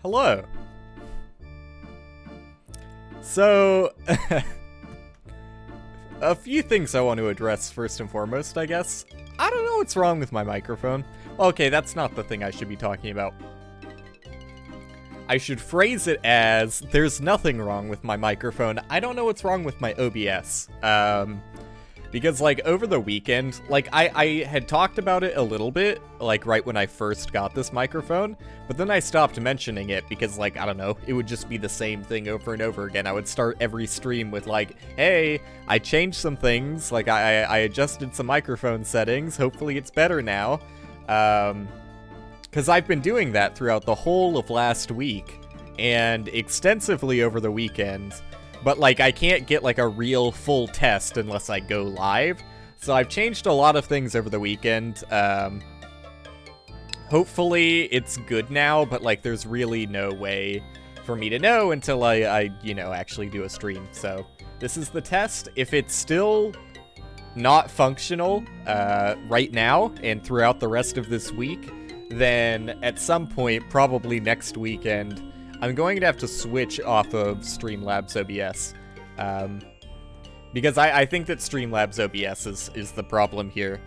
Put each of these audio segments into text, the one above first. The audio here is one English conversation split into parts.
Hello. So, a few things I want to address first and foremost, I guess. I don't know what's wrong with my microphone. Okay, that's not the thing I should be talking about. I should phrase it as, there's nothing wrong with my microphone. I don't know what's wrong with my OBS. Because, like, over the weekend, like, I had talked about it a little bit, like, right when I first got this microphone, but then I stopped mentioning it because, like, I don't know, it would just be the same thing over and over again. I would start every stream with, like, hey, I changed some things, like, I adjusted some microphone settings, hopefully it's better now, because I've been doing that throughout the whole of last week, and extensively over the weekend. But, like, I can't get, like, a real full test unless I go live. So I've changed a lot of things over the weekend. Hopefully it's good now, but, like, there's really no way for me to know until I you know, actually do a stream. So this is the test. If it's still not functional right now and throughout the rest of this week, then at some point, probably next weekend, I'm going to have to switch off of Streamlabs OBS, because I think that Streamlabs OBS is the problem here.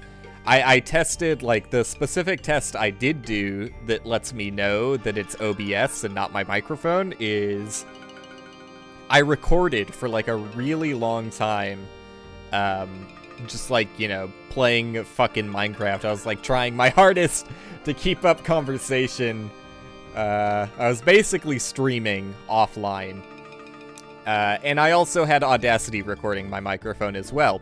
I tested, like, the specific test I did do that lets me know that it's OBS and not my microphone is, I recorded for, like, a really long time, just, like, you know, playing fucking Minecraft. I was, like, trying my hardest to keep up conversation. I was basically streaming offline. And I also had Audacity recording my microphone as well.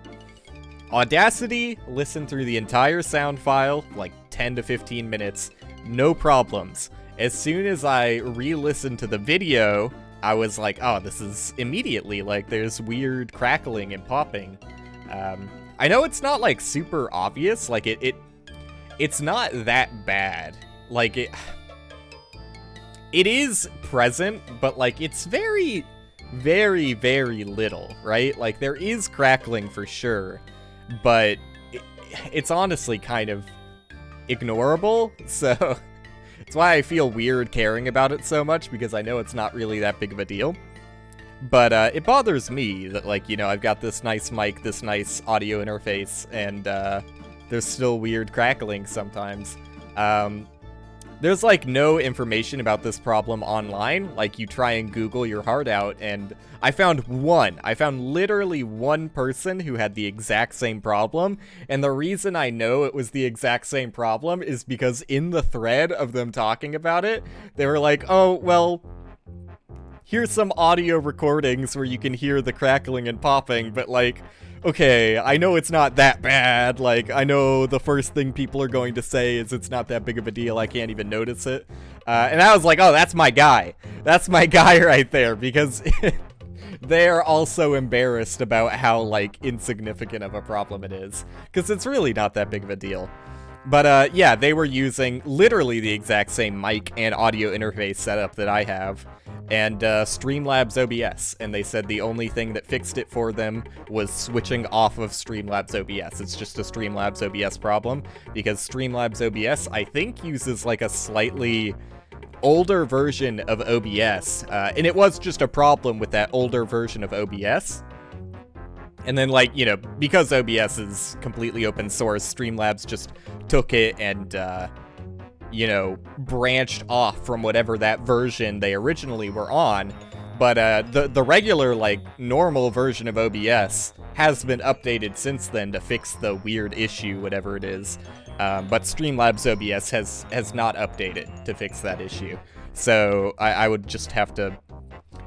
Audacity listened through the entire sound file, like 10 to 15 minutes, no problems. As soon as I re-listened to the video, I was like, oh, this is immediately, like, there's weird crackling and popping. I know it's not, like, super obvious, like, it's not that bad. Like, it is present, but, like, it's very, very, very little, right? Like, there is crackling for sure, but it's honestly kind of ignorable, so it's why I feel weird caring about it so much, because I know it's not really that big of a deal. But it bothers me that, like, you know, I've got this nice mic, this nice audio interface, and there's still weird crackling sometimes. There's, like, no information about this problem online. Like, you try and Google your heart out, and I found literally one person who had the exact same problem, and the reason I know it was the exact same problem is because in the thread of them talking about it, they were like, oh, well, here's some audio recordings where you can hear the crackling and popping, but, like, okay, I know it's not that bad. Like, I know the first thing people are going to say is it's not that big of a deal, I can't even notice it. And I was like, oh, that's my guy. That's my guy right there, because they're also embarrassed about how, like, insignificant of a problem it is. Because it's really not that big of a deal. But, yeah, they were using literally the exact same mic and audio interface setup that I have, and Streamlabs OBS, and they said the only thing that fixed it for them was switching off of Streamlabs OBS. It's just a Streamlabs OBS problem, because Streamlabs OBS, I think, uses, like, a slightly older version of OBS, and it was just a problem with that older version of OBS. And then, like, you know, because OBS is completely open source, Streamlabs just took it and, you know, branched off from whatever that version they originally were on. But the regular, like, normal version of OBS has been updated since then to fix the weird issue, whatever it is. But Streamlabs OBS has not updated to fix that issue. So I would just have to...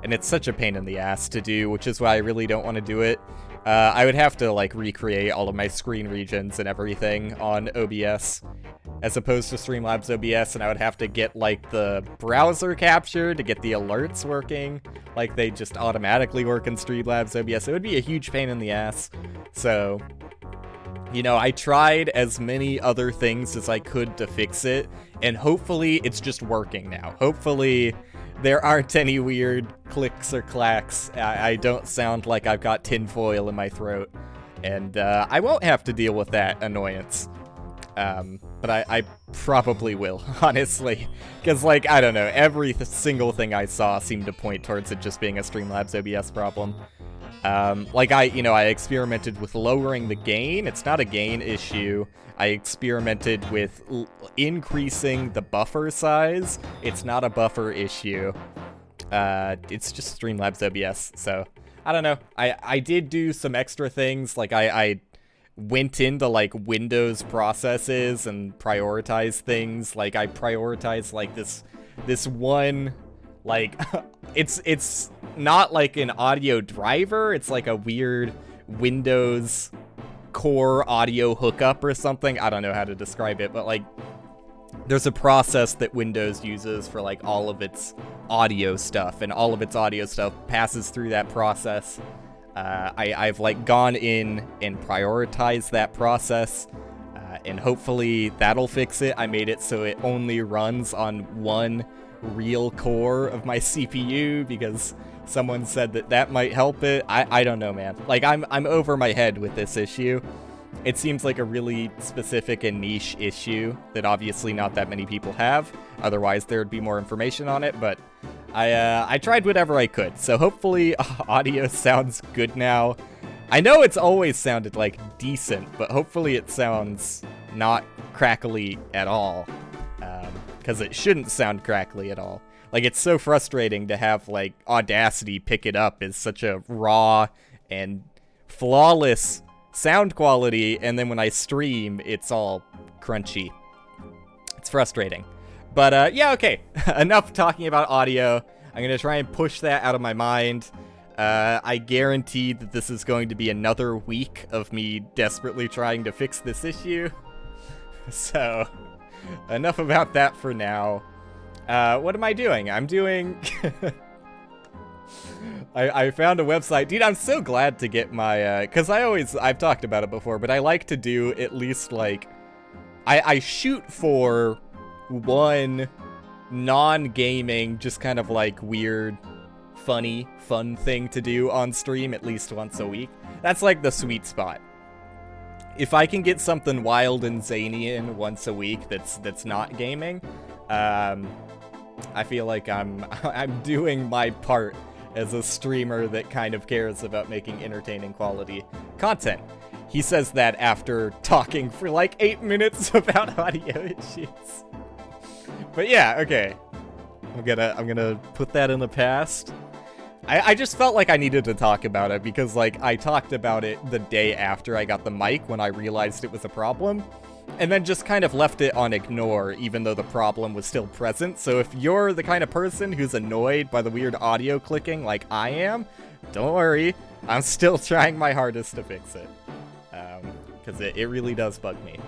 And it's such a pain in the ass to do, which is why I really don't want to do it. I would have to, like, recreate all of my screen regions and everything on OBS, as opposed to Streamlabs OBS, and I would have to get, like, the browser capture to get the alerts working, like they just automatically work in Streamlabs OBS. It would be a huge pain in the ass. So, you know, I tried as many other things as I could to fix it, and hopefully it's just working now. Hopefully there aren't any weird clicks or clacks. I don't sound like I've got tinfoil in my throat, and I won't have to deal with that annoyance. But I probably will, honestly. Because, like, I don't know, every single thing I saw seemed to point towards it just being a Streamlabs OBS problem. Like, I experimented with lowering the gain. It's not a gain issue. I experimented with increasing the buffer size. It's not a buffer issue. It's just Streamlabs OBS, so I don't know. I did do some extra things, like I went into like Windows processes and prioritized things. Like I prioritized like this one, like it's not like an audio driver, it's like a weird Windows core audio hookup or something. I don't know how to describe it, but like there's a process that Windows uses for like all of its audio stuff, and all of its audio stuff passes through that process. I've like gone in and prioritized that process, and hopefully that'll fix it. I made it so it only runs on one real core of my CPU because someone said that might help it. I don't know, man. Like I'm over my head with this issue. It seems like a really specific and niche issue that obviously not that many people have. Otherwise, there would be more information on it, but I tried whatever I could. So hopefully audio sounds good now. I know it's always sounded like decent, but hopefully it sounds not crackly at all. Because it shouldn't sound crackly at all. Like, it's so frustrating to have, like, Audacity pick it up as such a raw and flawless sound quality, and then when I stream, it's all crunchy. It's frustrating. But, yeah, okay. Enough talking about audio. I'm gonna try and push that out of my mind. I guarantee that this is going to be another week of me desperately trying to fix this issue. So, enough about that for now. What am I doing? I'm doing... I found a website. Dude, I'm so glad to get my, because I've talked about it before, but I like to do at least, like, I shoot for one non-gaming, just kind of, like, weird, fun thing to do on stream at least once a week. That's, like, the sweet spot. If I can get something wild and zany in once a week that's not gaming, I feel like I'm doing my part as a streamer that kind of cares about making entertaining quality content. He says that after talking for like 8 minutes about audio issues. But yeah, okay. I'm gonna put that in the past. I just felt like I needed to talk about it because like I talked about it the day after I got the mic when I realized it was a problem. And then just kind of left it on ignore, even though the problem was still present. So if you're the kind of person who's annoyed by the weird audio clicking like I am, don't worry, I'm still trying my hardest to fix it. Because it really does bug me.